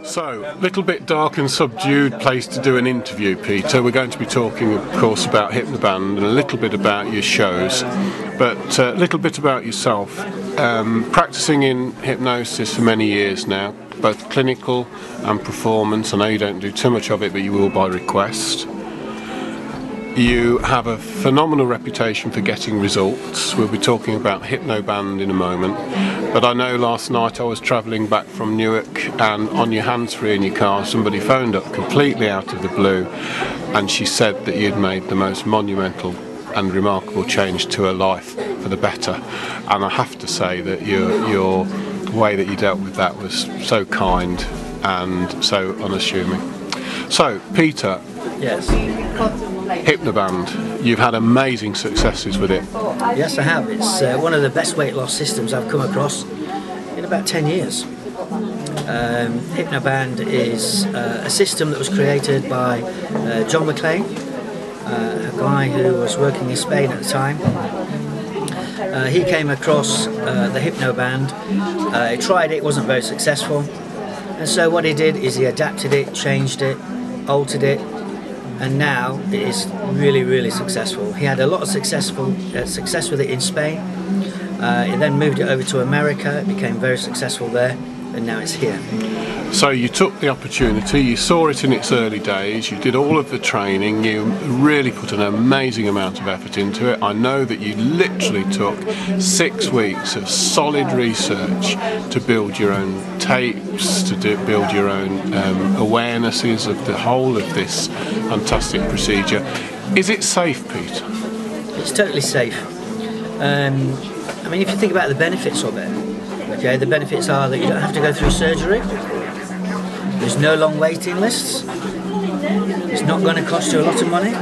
So, little bit dark and subdued place to do an interview, Peter. We're going to be talking, of course, about HypnoBand and a little bit about your shows, but a little bit about yourself. Practicing in hypnosis for many years now, both clinical and performance. I know you don't do too much of it, but you will by request. You have a phenomenal reputation for getting results. We'll be talking about HypnoBand in a moment. But I know last night I was travelling back from Newark, and on your hands-free in your car somebody phoned up completely out of the blue, and she said that you'd made the most monumental and remarkable change to her life for the better. And I have to say that your way that you dealt with that was so kind and so unassuming. So, Peter. Yes. HypnoBand, you've had amazing successes with it. Yes, I have. It's one of the best weight loss systems I've come across in about 10 years. HypnoBand is a system that was created by John McLean, a guy who was working in Spain at the time. He came across the HypnoBand, he tried it, wasn't very successful, and so what he did is he adapted it, changed it, altered it, and now it is really, really successful. He had a lot of success with it in Spain. He then moved it over to America. It became very successful there, and now it's here. So you took the opportunity, you saw it in its early days, you did all of the training, you really put an amazing amount of effort into it. I know that you literally took 6 weeks of solid research to build your own tapes, to build your own awarenesses of the whole of this fantastic procedure. Is it safe, Pete? It's totally safe. I mean, if you think about the benefits of it, okay, the benefits are that you don't have to go through surgery. There's no long waiting lists. It's not going to cost you a lot of money.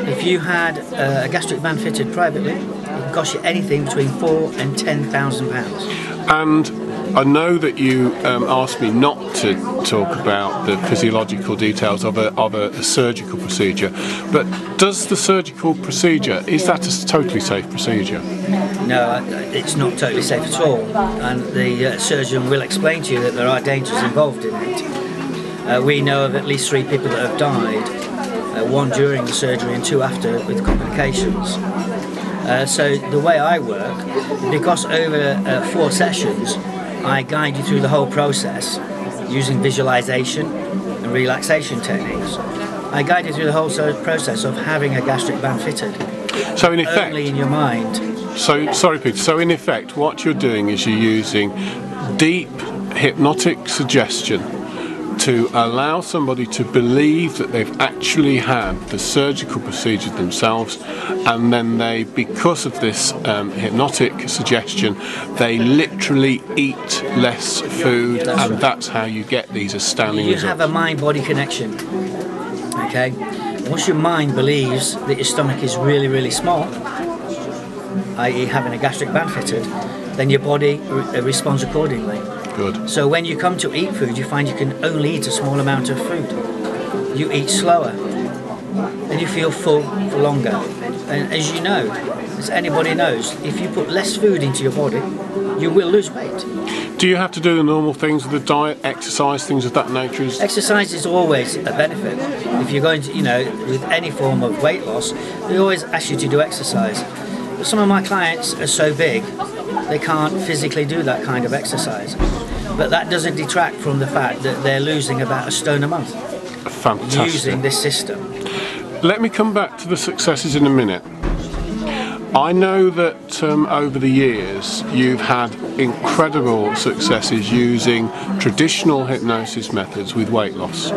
If you had a gastric band fitted privately, it can cost you anything between £4,000 and £10,000. And I know that you asked me not to talk about the physiological details of a surgical procedure, but does the surgical procedure, is that a totally safe procedure? No, it's not totally safe at all, and the surgeon will explain to you that there are dangers involved in it. We know of at least 3 people that have died, 1 during the surgery and 2 after with complications. So the way I work, because over 4 sessions I guide you through the whole process using visualization and relaxation techniques. I guide you through the whole process of having a gastric band fitted. So in effect, only in your mind. So, sorry Peter, so in effect what you're doing is you're using deep hypnotic suggestion to allow somebody to believe that they've actually had the surgical procedure themselves, and then they, because of this hypnotic suggestion, they literally eat less food, and that's how you get these astounding results. You have a mind-body connection, okay? Once your mind believes that your stomach is really, really small, i.e. having a gastric band fitted, then your body responds accordingly. Good. So when you come to eat food, you find you can only eat a small amount of food. You eat slower, and you feel full for longer. And as you know, as anybody knows, if you put less food into your body, you will lose weight. Do you have to do the normal things with the diet, exercise, things of that nature? Exercise is always a benefit. If you're going to, with any form of weight loss, they always ask you to do exercise. But some of my clients are so big, they can't physically do that kind of exercise. But that doesn't detract from the fact that they're losing about 1 stone a month. Fantastic. Using this system. Let me come back to the successes in a minute. I know that over the years you've had incredible successes using traditional hypnosis methods with weight loss.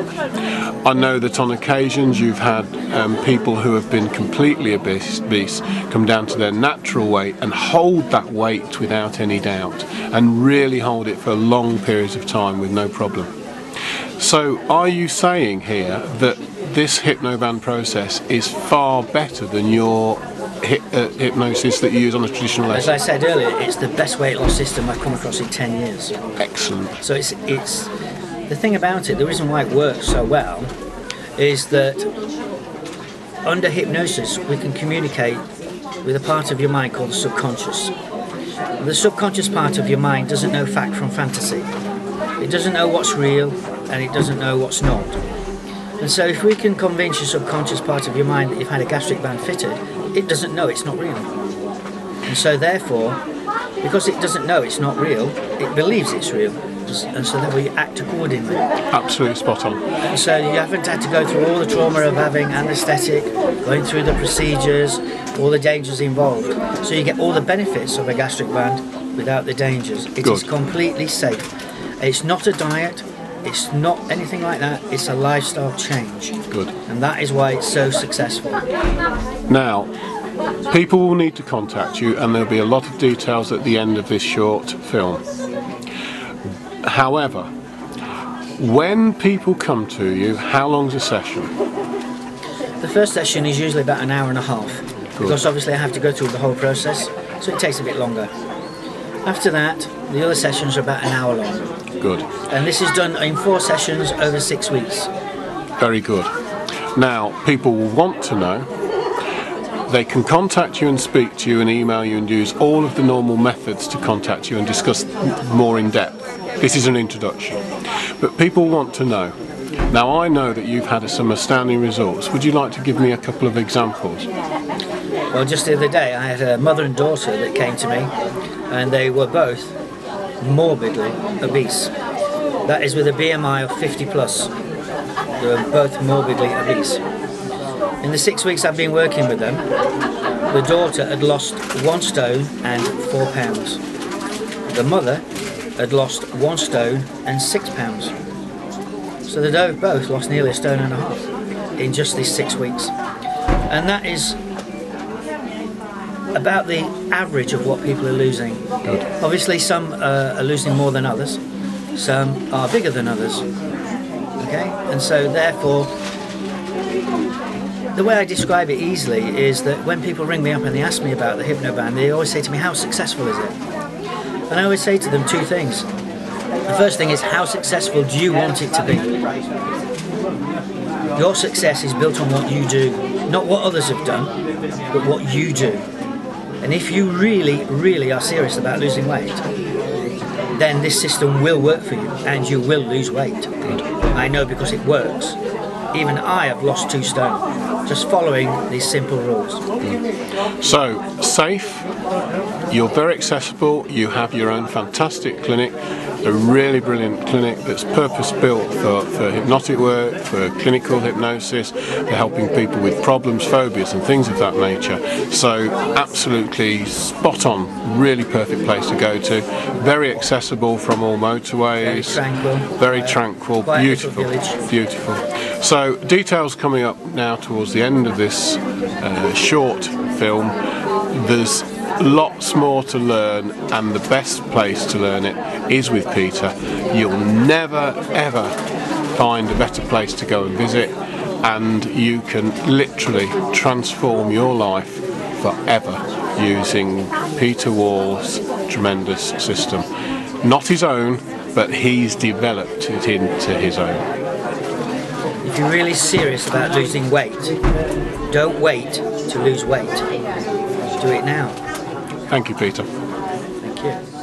I know that on occasions you've had people who have been completely obese come down to their natural weight and hold that weight without any doubt, and really hold it for long periods of time with no problem. So are you saying here that this HypnoBand process is far better than your hypnosis that you use on a traditional lesson? As I said earlier, it's the best weight loss system I've come across in 10 years. Excellent. So it's the thing about it, the reason why it works so well is that under hypnosis we can communicate with a part of your mind called the subconscious. The subconscious part of your mind doesn't know fact from fantasy. It doesn't know what's real and it doesn't know what's not. And so if we can convince your subconscious part of your mind that you've had a gastric band fitted, it doesn't know it's not real. And so therefore, because it doesn't know it's not real, it believes it's real. And so therefore you act accordingly. Absolutely spot on. And so you haven't had to go through all the trauma of having anaesthetic, going through the procedures, all the dangers involved. So you get all the benefits of a gastric band without the dangers. It is completely safe. It's not a diet, it's not anything like that, it's a lifestyle change. Good. And that is why it's so successful. Now, people will need to contact you, and there'll be a lot of details at the end of this short film. However, when people come to you, how long's a session? The first session is usually about an hour and a half, because obviously I have to go through the whole process, so it takes a bit longer. After that, the other sessions are about an hour long. Good. And this is done in 4 sessions over 6 weeks. Very good. Now, people will want to know. They can contact you and speak to you and email you and use all of the normal methods to contact you and discuss more in depth. This is an introduction. But people want to know. Now, I know that you've had some astounding results. Would you like to give me a couple of examples? Well, just the other day I had a mother and daughter that came to me, and they were both morbidly obese. That is with a BMI of 50 plus. They were both morbidly obese. In the 6 weeks I've been working with them, the daughter had lost 1 stone and 4 pounds. The mother had lost 1 stone and 6 pounds. So they both lost nearly 1.5 stones in just these 6 weeks. And that is about the average of what people are losing. Good. Obviously some are losing more than others, some are bigger than others. Okay, and so therefore the way I describe it easily is that when people ring me up and they ask me about the HypnoBand, they always say to me, how successful is it? And I always say to them 2 things. The first thing is, how successful do you want it to be? Your success is built on what you do, not what others have done, but what you do. And if you really, really are serious about losing weight, then this system will work for you and you will lose weight. I know because it works. Even I have lost 2 stone just following these simple rules. So, safe, you're very accessible, you have your own fantastic clinic, a really brilliant clinic that's purpose-built for hypnotic work, for clinical hypnosis, for helping people with problems, phobias and things of that nature. So absolutely spot on, really perfect place to go to, very accessible from all motorways, very tranquil, beautiful, beautiful. So details coming up now towards the end of this short film. There's lots more to learn, and the best place to learn it is with Peter. You'll never ever find a better place to go and visit, and you can literally transform your life forever using Peter Wall's tremendous system. Not his own, but he's developed it into his own. If you're really serious about losing weight, don't wait to lose weight. Do it now. Thank you, Peter. Thank you.